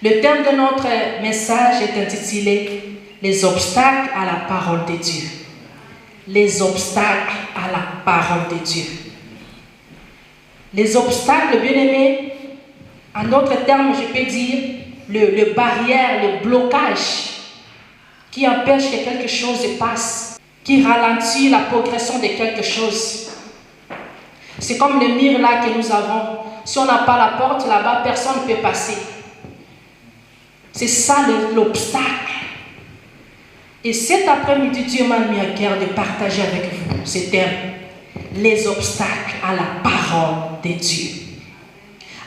Le thème de notre message est intitulé « Les obstacles à la parole de Dieu ». Les obstacles à la parole de Dieu. Les obstacles, bien-aimés, en d'autres termes, je peux dire, le barrière, le blocage qui empêche que quelque chose se passe, qui ralentit la progression de quelque chose. C'est comme le mur là que nous avons. Si on n'a pas la porte là-bas, personne ne peut passer. C'est ça l'obstacle. Et cet après-midi, Dieu m'a mis à cœur de partager avec vous ce thème, les obstacles à la parole de Dieu.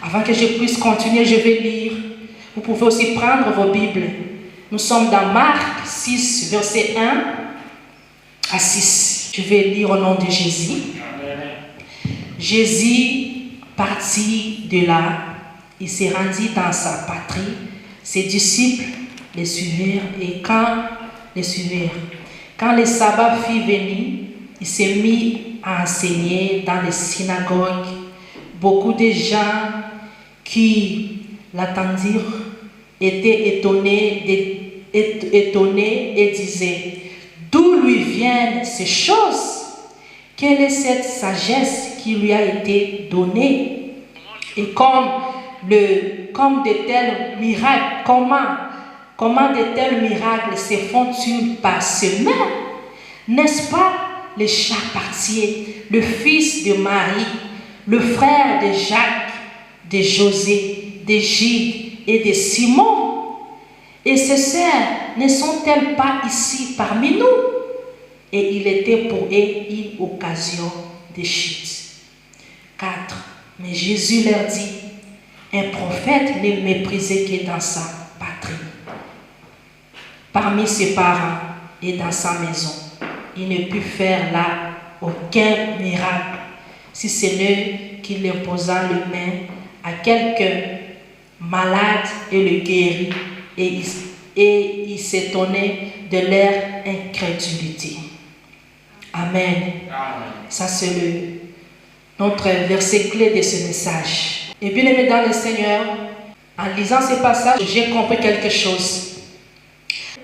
Avant que je puisse continuer, je vais lire. Vous pouvez aussi prendre vos Bibles. Nous sommes dans Marc 6, verset 1 à 6. Je vais lire au nom de Jésus. Jésus partit de là, il s'est rendu dans sa patrie. Ses disciples le suivirent et quand le sabbat fut venu, il s'est mis à enseigner dans les synagogues. Beaucoup de gens qui l'attendirent étaient étonnés et disaient: d'où lui viennent ces choses? Quelle est cette sagesse qui lui a été donnée? Et comme de tels miracles, comment de tels miracles se font-ils par semaine? N'est-ce pas le charpentier, le fils de Marie, le frère de Jacques, de José, de Gilles et de Simon? Et ses sœurs ne sont-elles pas ici parmi nous? Et il était pour eux une occasion de chute. 4. Mais Jésus leur dit: un prophète n'est méprisé que dans sa patrie, parmi ses parents et dans sa maison. Il ne put faire là aucun miracle, si ce n'est qu'il imposa les mains à quelques malades et le guérit. Et il s'étonnait de leur incrédulité. Amen. Ça, c'est notre verset clé de ce message. Et bien aimé dans le Seigneur, en lisant ce passage, j'ai compris quelque chose.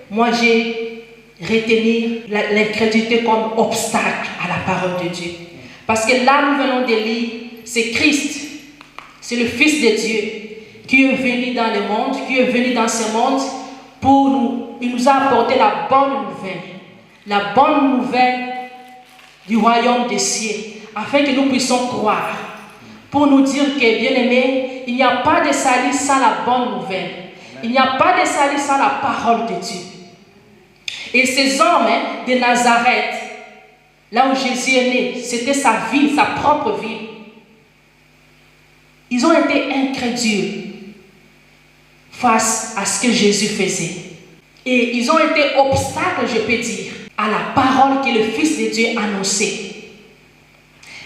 Moi, j'ai retenu l'incrédulité comme obstacle à la parole de Dieu. Parce que là, nous venons de lire, c'est Christ, c'est le Fils de Dieu qui est venu dans le monde, qui est venu dans ce monde pour nous. Il nous a apporté la bonne nouvelle du royaume des cieux, afin que nous puissions croire, pour nous dire que, bien-aimés, il n'y a pas de salut sans la bonne nouvelle. Il n'y a pas de salut sans la parole de Dieu. Et ces hommes de Nazareth, là où Jésus est né, c'était sa ville, sa propre ville. Ils ont été incrédules face à ce que Jésus faisait. Et ils ont été obstacles, je peux dire, à la parole que le Fils de Dieu annonçait.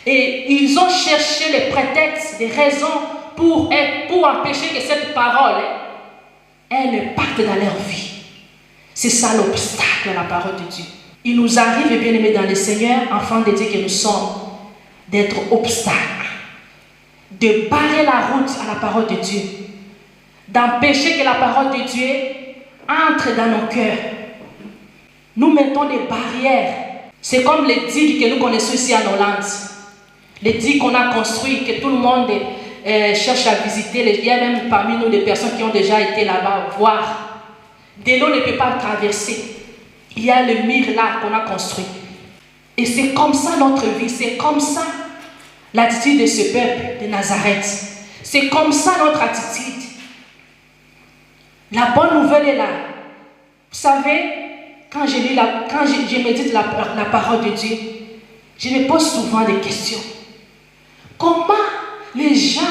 Et ils ont cherché les prétextes, des raisons pour empêcher que cette parole, elle parte dans leur vie. C'est ça l'obstacle à la parole de Dieu. Il nous arrive, bien aimés dans le Seigneur, enfants de Dieu que nous sommes, d'être obstacles, de barrer la route à la parole de Dieu, d'empêcher que la parole de Dieu entre dans nos cœurs. Nous mettons des barrières. C'est comme les digues que nous connaissons ici en Hollande. Les digues qu'on a construites, que tout le monde cherche à visiter. Il y a même parmi nous des personnes qui ont déjà été là-bas voir. De l'eau ne peut pas traverser. Il y a le mur là qu'on a construit. Et c'est comme ça notre vie. C'est comme ça l'attitude de ce peuple de Nazareth. C'est comme ça notre attitude. La bonne nouvelle est là. Vous savez, quand je médite la parole de Dieu, je me pose souvent des questions. Comment les gens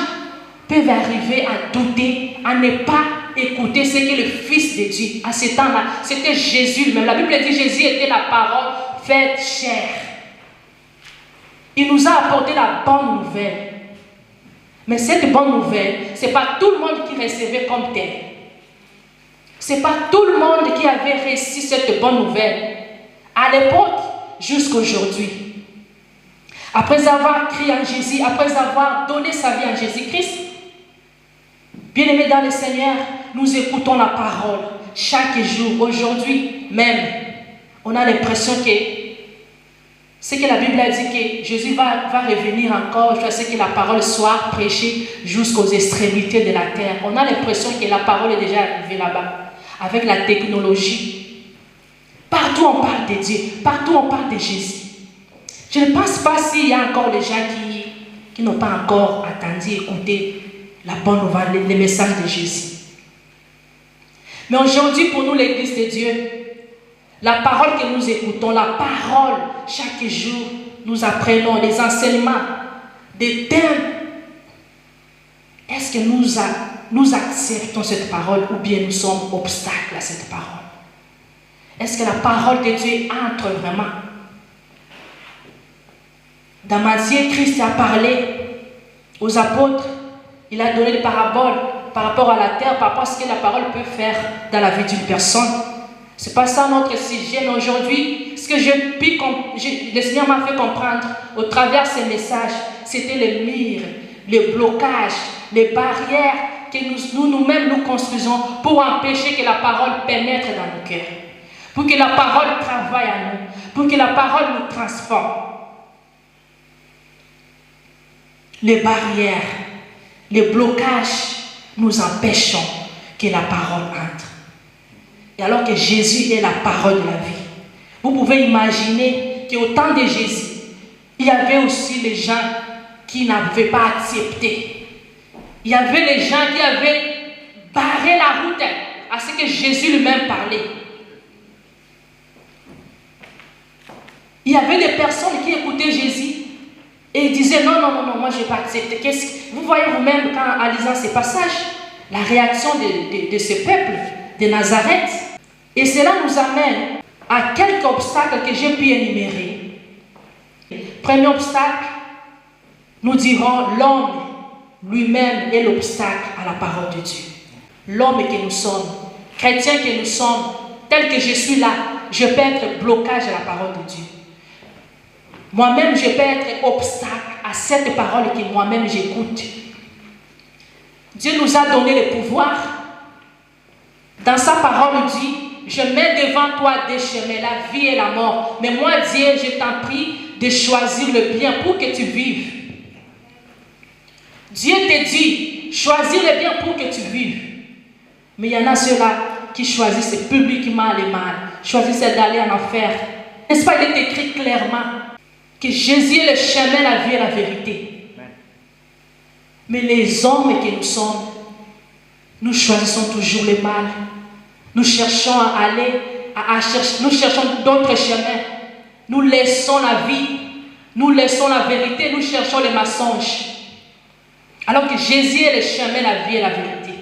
peuvent arriver à douter, à ne pas écouter ce que le Fils de Dieu, à ce temps-là, c'était Jésus lui-même. La Bible dit que Jésus était la parole faite chair. Il nous a apporté la bonne nouvelle. Mais cette bonne nouvelle, ce n'est pas tout le monde qui recevait comme tel. Ce n'est pas tout le monde qui avait reçu cette bonne nouvelle. À l'époque, jusqu'à aujourd'hui. Après avoir crié en Jésus, après avoir donné sa vie à Jésus-Christ, bien-aimé dans le Seigneur, nous écoutons la parole chaque jour, aujourd'hui même, on a l'impression que ce que la Bible a dit, que Jésus va revenir encore, c'est que la parole soit prêchée jusqu'aux extrémités de la terre. On a l'impression que la parole est déjà arrivée là-bas, avec la technologie. Partout on parle de Dieu, partout on parle de Jésus. Je ne pense pas s'il y a encore des gens qui n'ont pas encore attendu, écouté la bonne nouvelle, les messages de Jésus. Mais aujourd'hui, pour nous, l'Église de Dieu, la parole que nous écoutons, la parole, chaque jour, nous apprenons les enseignements, des thèmes. Est-ce que nous acceptons cette parole ou bien nous sommes obstacles à cette parole? Est-ce que la parole de Dieu entre vraiment? Dans Matthieu, Christ a parlé aux apôtres. Il a donné des paraboles par rapport à la terre, par rapport à ce que la parole peut faire dans la vie d'une personne. Ce n'est pas ça notre sujet, mais aujourd'hui, ce que le Seigneur m'a fait comprendre au travers de ces messages, c'était les murs, les blocages, les barrières que nous-mêmes nous construisons pour empêcher que la parole pénètre dans nos cœurs, pour que la parole travaille en nous, pour que la parole nous transforme. Les barrières, les blocages nous empêchons que la parole entre. Et alors que Jésus est la parole de la vie, vous pouvez imaginer qu'au temps de Jésus, il y avait aussi les gens qui n'avaient pas accepté. Il y avait les gens qui avaient barré la route à ce que Jésus lui-même parlait. Il y avait des personnes qui écoutaient Jésus et ils disaient non, moi je ne vais pas accepter. Vous voyez vous-même quand en lisant ces passages, la réaction de ce peuple de Nazareth. Et cela nous amène à quelques obstacles que j'ai pu énumérer. Premier obstacle, nous dirons l'homme lui-même est l'obstacle à la parole de Dieu. L'homme que nous sommes, chrétiens que nous sommes, tel que je suis là, je peux être blocage à la parole de Dieu. Moi-même, je peux être obstacle à cette parole que moi-même j'écoute. Dieu nous a donné le pouvoir. Dans sa parole, il dit, je mets devant toi des chemins, la vie et la mort. Mais moi, Dieu, je t'en prie de choisir le bien pour que tu vives. Dieu te dit, choisis le bien pour que tu vives. Mais il y en a ceux-là qui choisissent publiquement le mal, choisissent d'aller en enfer. N'est-ce pas, il est écrit clairement que Jésus est le chemin, la vie et la vérité. Mais les hommes que nous sommes, nous choisissons toujours le mal. Nous cherchons à aller, nous cherchons d'autres chemins. Nous laissons la vie, nous laissons la vérité, nous cherchons les mensonges. Alors que Jésus est le chemin, la vie et la vérité.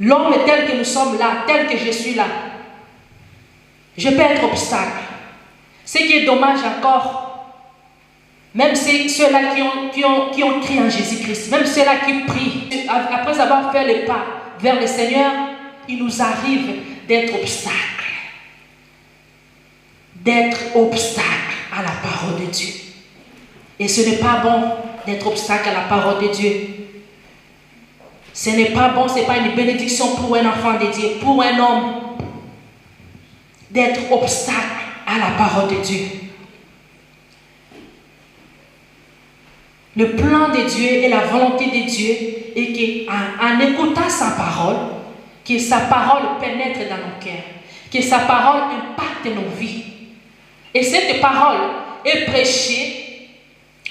L'homme tel que nous sommes là, tel que je suis là, je peux être obstacle. Ce qui est dommage encore, même ceux-là qui ont crié en Jésus-Christ, même ceux-là qui prient, après avoir fait le pas vers le Seigneur, il nous arrive d'être obstacle. D'être obstacle à la parole de Dieu. Et ce n'est pas bon d'être obstacle à la parole de Dieu. Ce n'est pas bon, ce n'est pas une bénédiction pour un enfant de Dieu, pour un homme, d'être obstacle à la parole de Dieu. Le plan de Dieu et la volonté de Dieu est qu'en écoutant sa parole, que sa parole pénètre dans nos cœurs, que sa parole impacte nos vies. Et cette parole est prêchée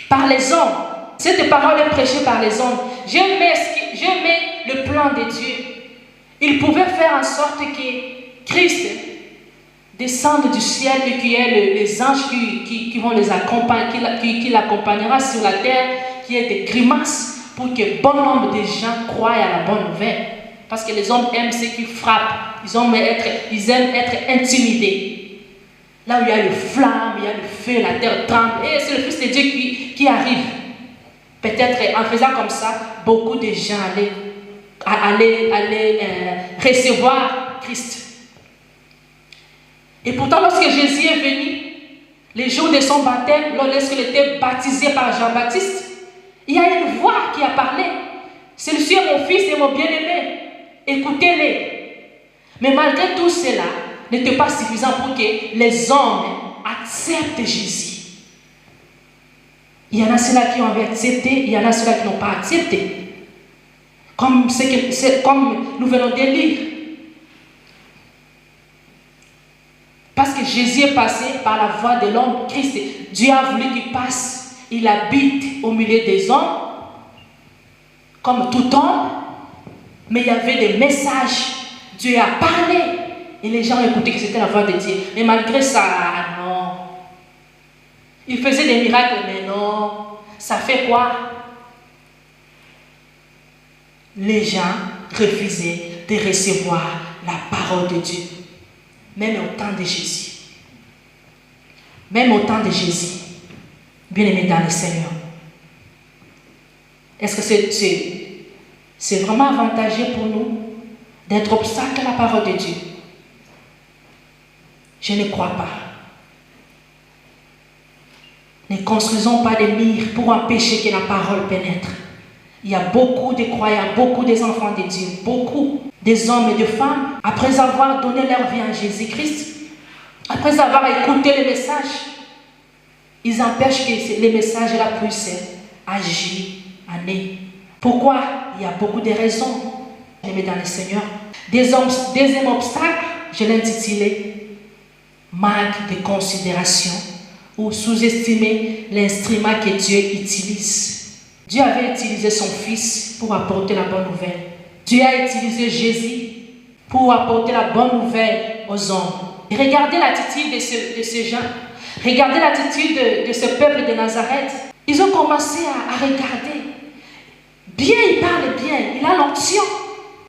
par les hommes. Cette parole est prêchée par les hommes. J'aimais le plan de Dieu. Il pouvait faire en sorte que Christ descende du ciel et qu'il y ait les anges qui vont les accompagner, qui l'accompagnera sur la terre, qu'il y ait des grimaces pour que bon nombre de gens croient à la bonne nouvelle. Parce que les hommes aiment ceux qui frappent. Ils aiment être intimidés. Là où il y a le flamme, il y a le feu, la terre tremble. Et c'est le Fils de Dieu qui arrive. Peut-être en faisant comme ça, beaucoup de gens allaient recevoir Christ. Et pourtant, lorsque Jésus est venu, les jours de son baptême, lorsqu'il était baptisé par Jean-Baptiste, il y a une voix qui a parlé. Celui-ci est mon fils et mon bien-aimé. écoutez-les. Mais malgré tout cela, n'était pas suffisant pour que les hommes acceptent Jésus. Il y en a ceux-là qui ont accepté, il y en a ceux-là qui n'ont pas accepté. Comme nous venons de lire. Parce que Jésus est passé par la voie de l'homme, Christ. Dieu a voulu qu'il passe. Il habite au milieu des hommes, comme tout homme. Mais il y avait des messages. Dieu a parlé. Et les gens ont écouté que c'était la voix de Dieu. Mais malgré ça, non. Il faisait des miracles, mais non. Ça fait quoi? Les gens refusaient de recevoir la parole de Dieu. Même au temps de Jésus. Même au temps de Jésus. Bien-aimés dans le Seigneur. Est-ce que c'est vraiment avantageux pour nous d'être obstacle à la parole de Dieu? Je ne crois pas. Ne construisons pas des murs pour empêcher que la parole pénètre. Il y a beaucoup de croyants, beaucoup des enfants de Dieu, beaucoup des hommes et de femmes, après avoir donné leur vie à Jésus-Christ, après avoir écouté les messages, ils empêchent que les messages là puissent agir en eux. Pourquoi? Il y a beaucoup de raisons. Je mets dans le Seigneur. Deuxième obstacle, je l'ai intitulé manque de considération ou sous-estimer l'instrument que Dieu utilise. Dieu avait utilisé son Fils pour apporter la bonne nouvelle. Dieu a utilisé Jésus pour apporter la bonne nouvelle aux hommes. Et regardez l'attitude de ces gens. Regardez l'attitude de ce peuple de Nazareth. Ils ont commencé à regarder. Bien, il parle bien. Il a l'onction.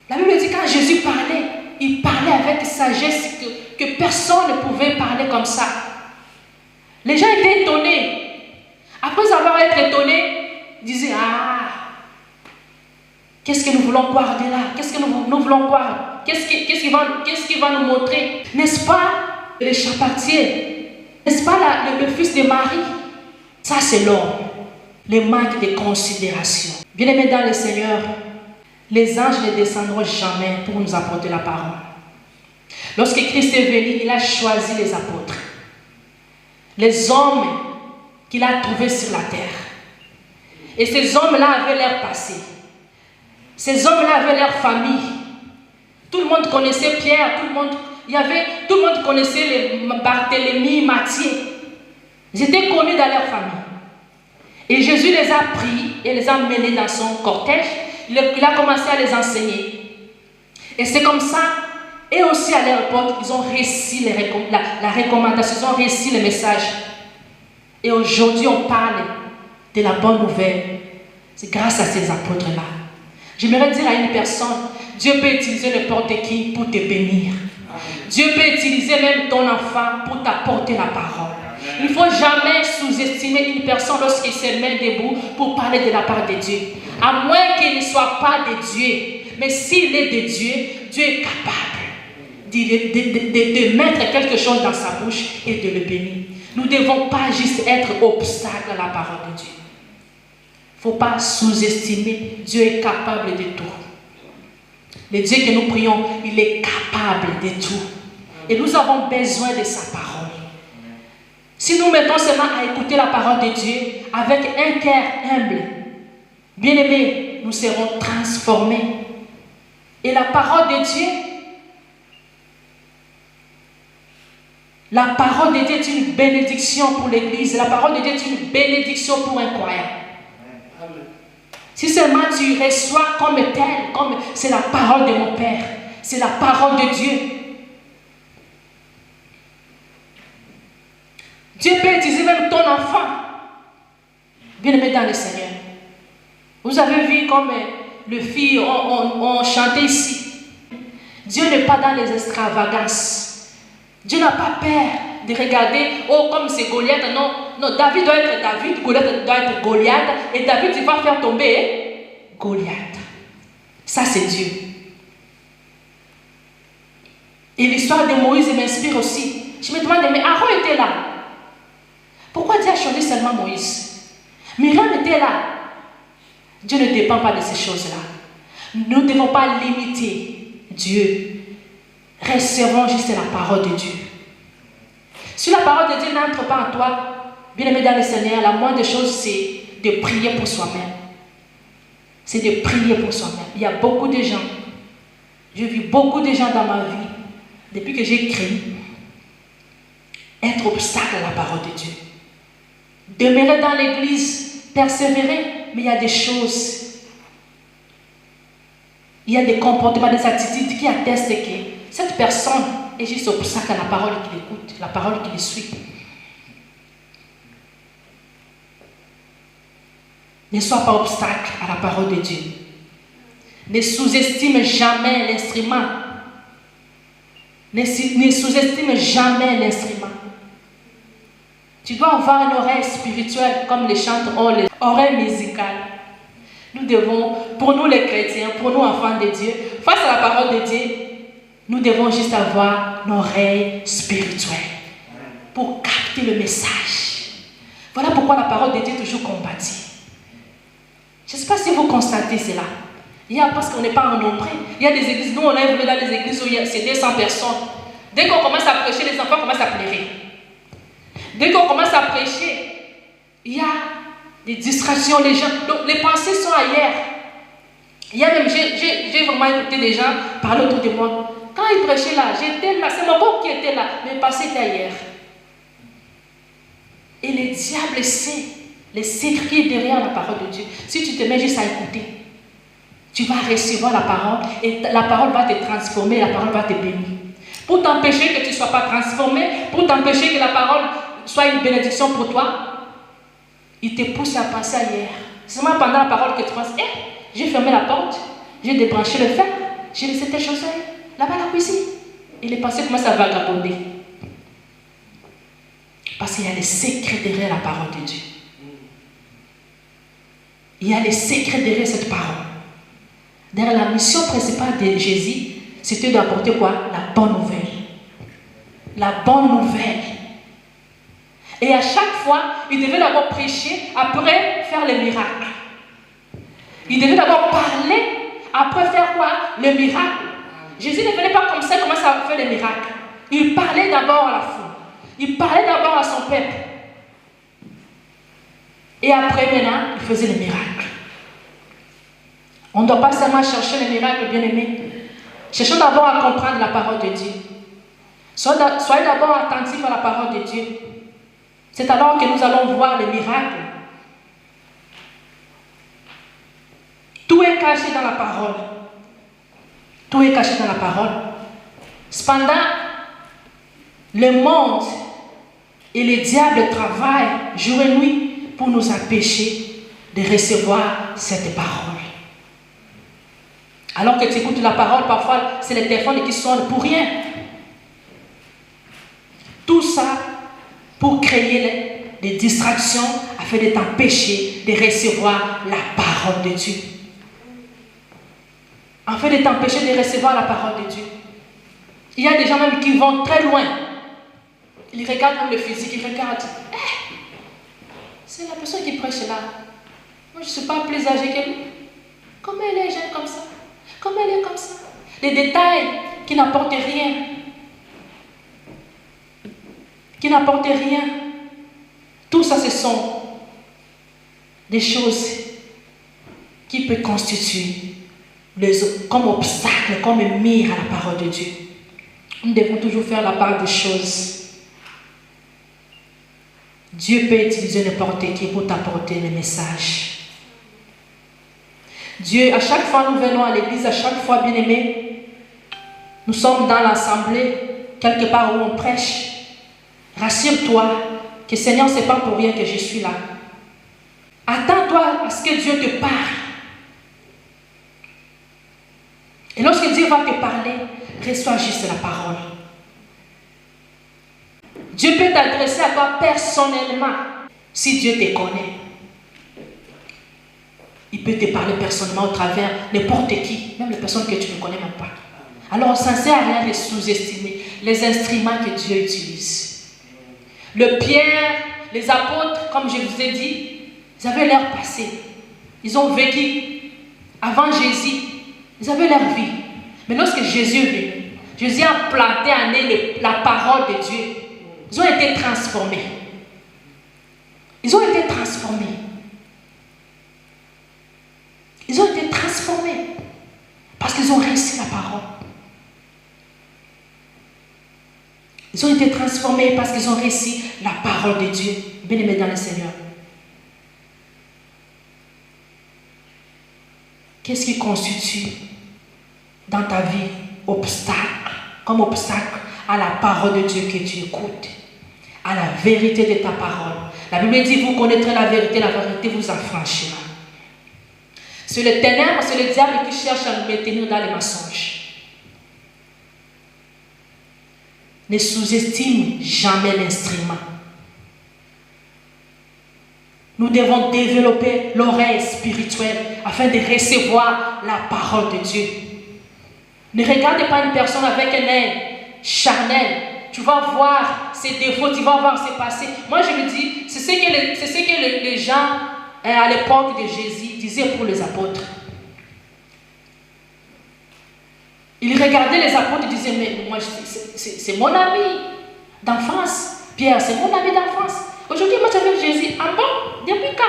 La Bible dit quand Jésus parlait, il parlait avec sagesse que personne ne pouvait parler comme ça. Les gens étaient étonnés. Après avoir été étonnés, ils disaient, qu'est-ce que nous voulons voir de là? Qu'est-ce que nous voulons voir? Qu'est-ce qu'il va nous montrer? N'est-ce pas le charpentier? N'est-ce pas le fils de Marie? Ça c'est l'homme. Le manque de considération. Bien-aimés dans le Seigneur, les anges ne descendront jamais pour nous apporter la parole. Lorsque Christ est venu, il a choisi les apôtres. Les hommes qu'il a trouvés sur la terre. Et ces hommes-là avaient leur passé. Ces hommes-là avaient leur famille. Tout le monde connaissait Pierre, tout le monde connaissait les Barthélemy, Matthieu. Ils étaient connus dans leur famille. Et Jésus les a pris et les a menés dans son cortège. Il a commencé à les enseigner. Et c'est comme ça, et aussi à leur époque, ils ont réussi la recommandation, ils ont réussi le message. Et aujourd'hui, on parle de la bonne nouvelle. C'est grâce à ces apôtres-là. J'aimerais dire à une personne, Dieu peut utiliser n'importe qui pour te bénir. Dieu peut utiliser même ton enfant pour t'apporter la parole. Il ne faut jamais sous-estimer une personne lorsqu'il se met debout pour parler de la part de Dieu. À moins qu'il ne soit pas de Dieu. Mais s'il est de Dieu, Dieu est capable de mettre quelque chose dans sa bouche et de le bénir. Nous ne devons pas juste être obstacle à la parole de Dieu. Il ne faut pas sous-estimer. Dieu est capable de tout. Le Dieu que nous prions, il est capable de tout. Et nous avons besoin de sa parole. Si nous mettons seulement à écouter la parole de Dieu avec un cœur humble, bien-aimés, nous serons transformés. Et la parole de Dieu, est une bénédiction pour l'Église. La parole de Dieu est une bénédiction pour un croyant. Si seulement tu reçois comme tel, comme c'est la parole de mon Père, c'est la parole de Dieu. Dieu peut utiliser même ton enfant. Bien-aimé dans le Seigneur. Vous avez vu comme les filles ont chanté ici. Dieu n'est pas dans les extravagances. Dieu n'a pas peur de regarder, comme c'est Goliath. Non, David doit être David, Goliath doit être Goliath. Et David, il va faire tomber Goliath. Ça, c'est Dieu. Et l'histoire de Moïse m'inspire aussi. Je me demande, mais Aaron était là. Pourquoi Dieu a choisi seulement Moïse? Myriam était là. Dieu ne dépend pas de ces choses-là. Nous ne devons pas limiter Dieu. Recevons juste la parole de Dieu. Si la parole de Dieu n'entre pas en toi, bien-aimé dans le Seigneur, la moindre chose, c'est de prier pour soi-même. C'est de prier pour soi-même. Il y a beaucoup de gens, j'ai vu beaucoup de gens dans ma vie, depuis que j'ai créé, être obstacle à la parole de Dieu. Demeurer dans l'église, persévérer, mais il y a des choses, il y a des comportements, des attitudes qui attestent que cette personne est juste obstacle à la parole qu'il écoute, la parole qu'il suit. Ne sois pas obstacle à la parole de Dieu. Ne sous-estime jamais l'instrument. Ne sous-estime jamais l'instrument. Tu dois avoir une oreille spirituelle, comme les chantres ont les oreilles musicales. Nous devons, pour nous les chrétiens, pour nous enfants de Dieu, face à la parole de Dieu, nous devons juste avoir une oreille spirituelle pour capter le message. Voilà pourquoi la parole de Dieu est toujours combattue. Je ne sais pas si vous constatez cela. Il y a, parce qu'on n'est pas en nombre. Il y a des églises, nous on a évolué dans les églises où c'est 200 personnes. Dès qu'on commence à prêcher, les enfants commencent à pleurer. Dès qu'on commence à prêcher, il y a des distractions, les gens, donc les pensées sont ailleurs. Il y a même, j'ai vraiment écouté des gens parler autour de moi. Quand ils prêchaient là, j'étais là, c'est mon beau qui était là, mais le passé était ailleurs. Et le diable sait les secrets derrière la parole de Dieu. Si tu te mets juste à écouter, tu vas recevoir la parole et la parole va te transformer, la parole va te bénir. Pour t'empêcher que tu ne sois pas transformé, pour t'empêcher que la parole soit une bénédiction pour toi, il te pousse à passer ailleurs. C'est seulement pendant la parole que tu penses, j'ai fermé la porte, j'ai débranché le fer, j'ai laissé tes choses là-bas la cuisine. Et les pensées commencent à vagabonder. Parce qu'il y a les secrets derrière la parole de Dieu. Il y a les secrets derrière cette parole. Derrière la mission principale de Jésus, c'était d'apporter quoi? La bonne nouvelle. La bonne nouvelle. Et à chaque fois, il devait d'abord prêcher, après faire les miracles. Il devait d'abord parler, après faire quoi? Les miracles. Jésus ne venait pas comme ça, commencer à faire les miracles. Il parlait d'abord à la foule. Il parlait d'abord à son peuple. Et après, maintenant, il faisait les miracles. On ne doit pas seulement chercher les miracles, bien-aimés. Cherchons d'abord à comprendre la parole de Dieu. Soyez d'abord attentifs à la parole de Dieu. C'est alors que nous allons voir les miracles. Tout est caché dans la parole. Tout est caché dans la parole. Cependant, le monde et le diable travaillent jour et nuit pour nous empêcher de recevoir cette parole. Alors que tu écoutes la parole, parfois, c'est les téléphones qui sonnent pour rien. Tout ça pour créer des distractions afin de t'empêcher de recevoir la parole de Dieu. Afin de t'empêcher de recevoir la parole de Dieu. Il y a des gens même qui vont très loin. Ils regardent même le physique, ils regardent. C'est la personne qui prêche là. Moi, je ne suis pas plus âgée qu'elle. Comment elle est jeune comme ça? Comment elle est comme ça? Des détails qui n'apportent rien. Qui n'apportent rien. Tout ça, ce sont des choses qui peuvent constituer comme obstacle, comme mire à la parole de Dieu. Nous devons toujours faire la part des choses. Dieu peut utiliser n'importe qui pour t'apporter le message. Dieu, à chaque fois nous venons à l'église, à chaque fois, bien-aimés, nous sommes dans l'assemblée, quelque part où on prêche. Rassure-toi que Seigneur, ce n'est pas pour rien que je suis là. Attends-toi à ce que Dieu te parle. Et lorsque Dieu va te parler, reçois juste la parole. Dieu peut t'adresser à toi personnellement si Dieu te connaît. Il peut te parler personnellement au travers n'importe qui, même les personnes que tu ne connais même pas. Alors, ça ne sert à rien de sous-estimer les instruments que Dieu utilise. Le Pierre, les apôtres, comme je vous ai dit, ils avaient leur passé. Ils ont vécu avant Jésus. Ils avaient leur vie. Mais lorsque Jésus est venu, Jésus a planté en eux la parole de Dieu. Ils ont été transformés. Ils ont été transformés. Ils ont été transformés parce qu'ils ont réussi la parole. Ils ont été transformés parce qu'ils ont réussi la parole de Dieu. Bien-aimés dans le Seigneur. Qu'est-ce qui constitue dans ta vie comme obstacle à la parole de Dieu que tu écoutes, à la vérité de ta parole? La Bible dit, vous connaîtrez la vérité vous affranchira. C'est le ténèbre, c'est le diable qui cherche à nous maintenir dans les mensonges. Ne sous-estime jamais l'instrument. Nous devons développer l'oreille spirituelle afin de recevoir la parole de Dieu. Ne regarde pas une personne avec un œil charnel. Tu vas voir ses défauts, tu vas voir ses passés. Moi, je me dis, c'est ce que les gens à l'époque de Jésus disaient pour les apôtres. Ils regardaient les apôtres et disaient, mais moi, c'est mon ami d'enfance. Pierre, c'est mon ami d'enfance. Aujourd'hui, moi, j'avais Jésus. Ah bon? Depuis quand?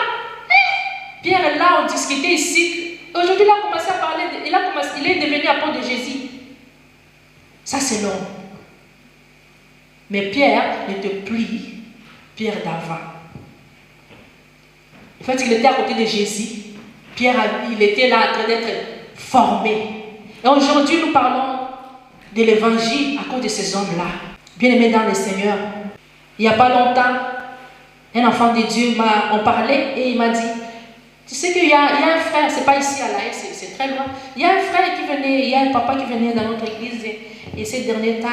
Pierre est là, on discutait ici. Aujourd'hui, il a commencé à parler, il est devenu apôtre de Jésus. Ça, c'est l'homme. Mais Pierre n'était plus Pierre d'avant. En fait, il était à côté de Jésus. Pierre, il était là en train d'être formé. Et aujourd'hui, nous parlons de l'évangile à cause de ces hommes-là. Bien-aimés dans le Seigneur. Il n'y a pas longtemps, un enfant de Dieu m'a parlé et il m'a dit, tu sais qu'il y a un frère, c'est pas ici à l'Aïe, c'est très loin. Il y a un frère qui venait, il y a un papa qui venait dans notre église et ces derniers temps,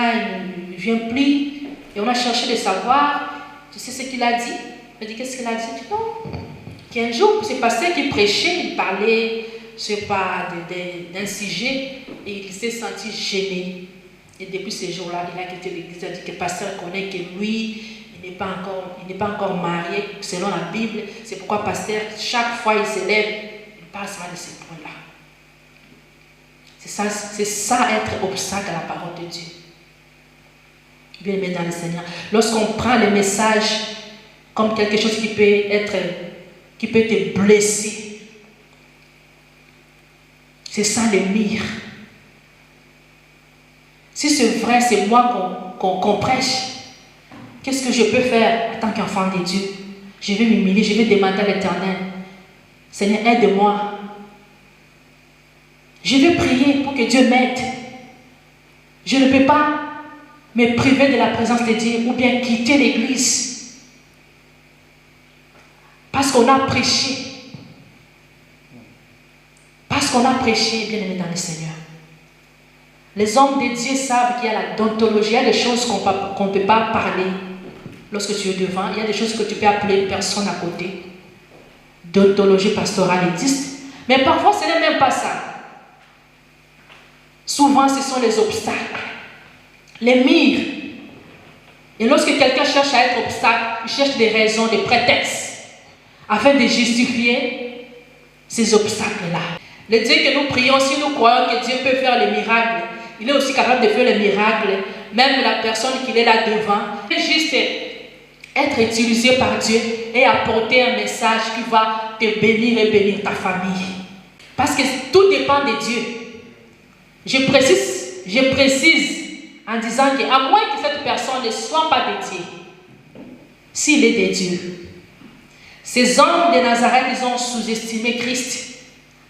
il ne vient plus. Et on a cherché de savoir, tu sais ce qu'il a dit? Il m'a dit, qu'est-ce qu'il a dit? Je dis, non. Qu'un jour, c'est passé qu'il prêchait, il parlait, je ne sais pas, d'un sujet, et il s'est senti gêné. Et depuis ce jour-là, il a quitté l'église, il a dit que le pasteur connaît que lui, il n'est pas encore marié selon la Bible. C'est pourquoi le pasteur, chaque fois il se lève, il parle seulement de ces points-là. C'est ça être obstacle à la parole de Dieu. Bien aimé dans le Seigneur. Lorsqu'on prend le message comme quelque chose qui peut te blesser, c'est ça le mire. Si c'est vrai, c'est moi qu'on prêche, qu'est-ce que je peux faire en tant qu'enfant de Dieu? Je vais m'humilier, je vais demander à l'Éternel, Seigneur, aide-moi. Je vais prier pour que Dieu m'aide. Je ne peux pas me priver de la présence de Dieu ou bien quitter l'église parce qu'on a prêché. Parce qu'on a prêché, bien aimé dans le Seigneur. Les hommes de Dieu savent qu'il y a la dontologie, il y a des choses qu'on ne peut pas parler lorsque tu es devant, il y a des choses que tu peux appeler une personne à côté. Dontologie pastorale existe, mais parfois ce n'est même pas ça. Souvent ce sont les obstacles, les murs. Et lorsque quelqu'un cherche à être obstacle, il cherche des raisons, des prétextes afin de justifier ces obstacles-là. Le Dieu que nous prions, si nous croyons que Dieu peut faire les miracles, il est aussi capable de faire les miracles, même la personne qui est là devant. C'est juste être utilisé par Dieu et apporter un message qui va te bénir et bénir ta famille. Parce que tout dépend de Dieu. Je précise en disant qu'à moins que cette personne ne soit pas de Dieu, s'il est de Dieu. Ces hommes de Nazareth, ils ont sous-estimé Christ.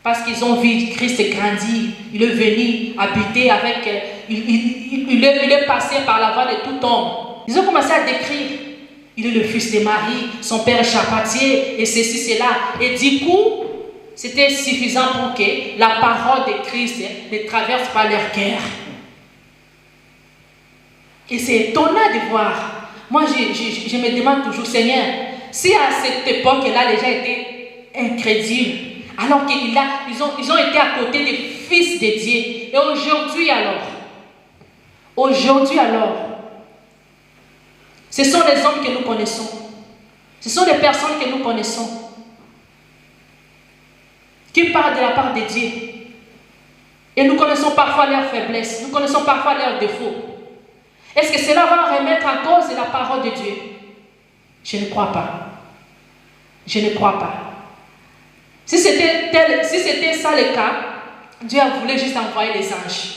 Parce qu'ils ont vu Christ grandir, il est venu habiter avec, il est passé par la voie de tout homme. Ils ont commencé à décrire, il est le fils de Marie, son père est charpentier, et ceci, cela. Et du coup, c'était suffisant pour que la parole de Christ ne traverse pas leur cœur. Et c'est étonnant de voir. Moi, je me demande toujours, Seigneur, si à cette époque-là, les gens étaient incrédules, alors qu'ils ont été à côté des fils de Dieu. Et aujourd'hui alors, ce sont les hommes que nous connaissons. Ce sont les personnes que nous connaissons qui parlent de la part de Dieu. Et nous connaissons parfois leurs faiblesses, nous connaissons parfois leurs défauts. Est-ce que cela va remettre en cause la parole de Dieu? Je ne crois pas. Je ne crois pas. Si c'était ça le cas, Dieu a voulu juste envoyer les anges.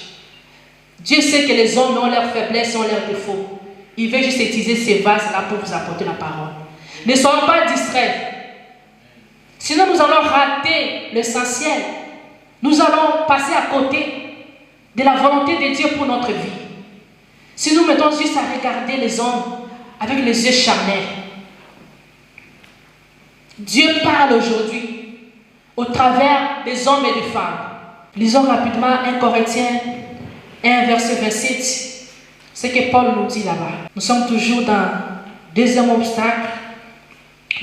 Dieu sait que les hommes ont leurs faiblesses, ont leurs défauts. Il veut juste utiliser ces vases-là pour vous apporter la parole. Ne soyons pas distraits. Sinon, nous allons rater l'essentiel. Nous allons passer à côté de la volonté de Dieu pour notre vie. Si nous mettons juste à regarder les hommes avec les yeux charnels, Dieu parle aujourd'hui au travers des hommes et des femmes. Lisons rapidement 1 Corinthiens 1, verset 27. Ce que Paul nous dit là-bas. Nous sommes toujours dans deuxième obstacle,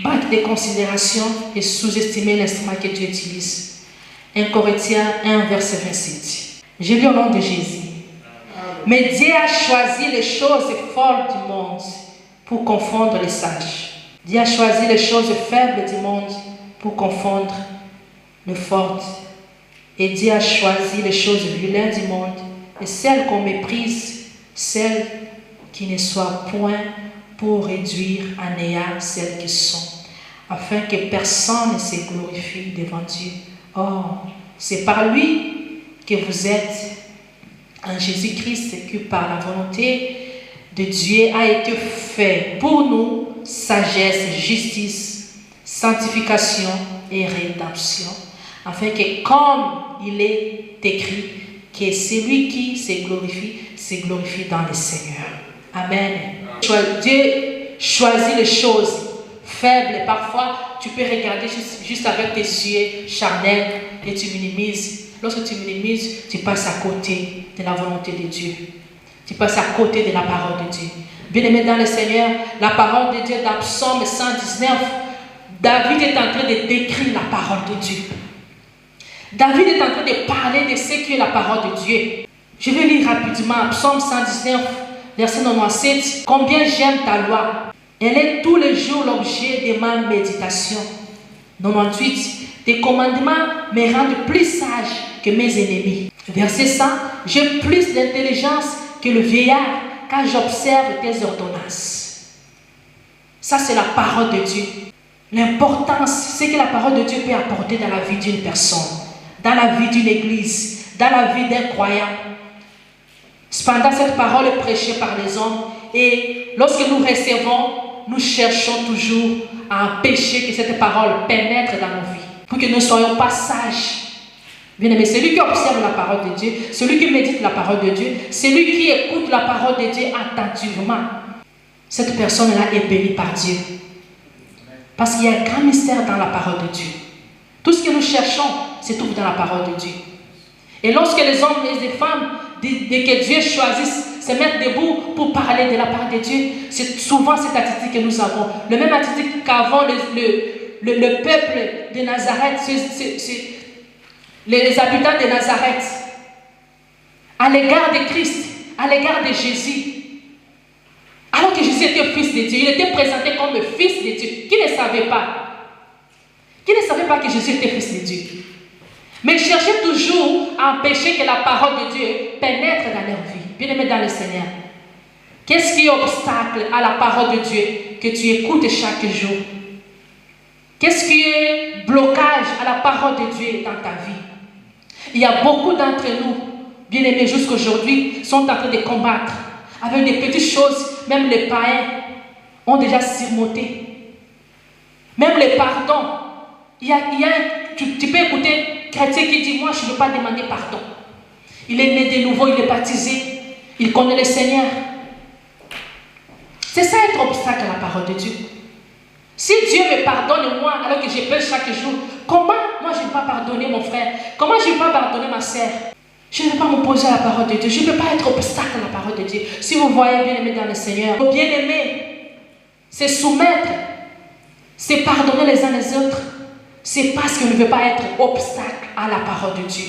manque de considération et sous-estimer l'instrument que Dieu utilise. 1 Corinthiens 1, verset 27. Je lis au nom de Jésus. Mais Dieu a choisi les choses folles du monde pour confondre les sages. Dieu a choisi les choses faibles du monde pour confondre les fortes. Et Dieu a choisi les choses vilaines du monde et celles qu'on méprise, celles qui ne soient point, pour réduire à néant celles qui sont, afin que personne ne se glorifie devant Dieu. Or, c'est par lui que vous êtes en Jésus-Christ, que par la volonté de Dieu a été fait pour nous sagesse, justice, sanctification et rédemption, afin que, comme il est écrit, que celui qui se glorifie dans le Seigneur. Amen. Dieu choisit les choses faibles. Parfois, tu peux regarder juste avec tes yeux charnels et tu minimises. Lorsque tu minimises, tu passes à côté de la volonté de Dieu. Tu passes à côté de la parole de Dieu. Bien-aimé dans le Seigneur, la parole de Dieu dans Psaume 119, David est en train de décrire la parole de Dieu. David est en train de parler de ce qu'est la parole de Dieu. Je vais lire rapidement Psaume 119, verset 97. Combien j'aime ta loi. Elle est tous les jours l'objet de ma méditation. 98. Tes commandements me rendent plus sage que mes ennemis. Verset 100. J'ai plus d'intelligence que le vieillard quand j'observe tes ordonnances. Ça, c'est la parole de Dieu. L'importance, c'est que la parole de Dieu peut apporter dans la vie d'une personne, dans la vie d'une église, dans la vie d'un croyant. Cependant, cette parole est prêchée par les hommes et lorsque nous recevons, nous cherchons toujours à empêcher que cette parole pénètre dans nos vies, pour que nous ne soyons pas sages. Bien aimé, celui qui observe la parole de Dieu, celui qui médite la parole de Dieu, celui qui écoute la parole de Dieu attentivement, cette personne-là est bénie par Dieu. Parce qu'il y a un grand mystère dans la parole de Dieu. Tout ce que nous cherchons se trouve dans la parole de Dieu. Et lorsque les hommes et les femmes, dès que Dieu choisisse se mettre debout pour parler de la parole de Dieu, c'est souvent cette attitude que nous avons. Le même attitude qu'avant le peuple de Nazareth, les habitants de Nazareth, à l'égard de Christ, à l'égard de Jésus. Alors que Jésus était fils de Dieu, il était présenté comme le fils de Dieu. Qui ne savait pas? Qui ne savait pas que Jésus était fils de Dieu? Mais ils cherchaient toujours à empêcher que la parole de Dieu pénètre dans leur vie. Bien-aimé dans le Seigneur, qu'est-ce qui est obstacle à la parole de Dieu que tu écoutes chaque jour? Qu'est-ce qui est blocage à la parole de Dieu dans ta vie? Il y a beaucoup d'entre nous, bien-aimés jusqu'aujourd'hui, sont en train de combattre avec des petites choses. Même les païens ont déjà surmonté. Même les pardons. Tu peux écouter un chrétien qui dit, moi je ne veux pas demander pardon. Il est né de nouveau, il est baptisé, il connaît le Seigneur. C'est ça être obstacle à la parole de Dieu. Si Dieu me pardonne moi alors que je pêche chaque jour, comment moi je ne vais pas pardonner mon frère? Comment je ne vais pas pardonner ma sœur? Je ne vais pas m'opposer à la parole de Dieu. Je ne peux pas être obstacle à la parole de Dieu. Si vous voyez bien-aimé dans le Seigneur, bien-aimé, c'est soumettre, c'est pardonner les uns les autres. C'est parce qu'on ne veut pas être obstacle à la parole de Dieu.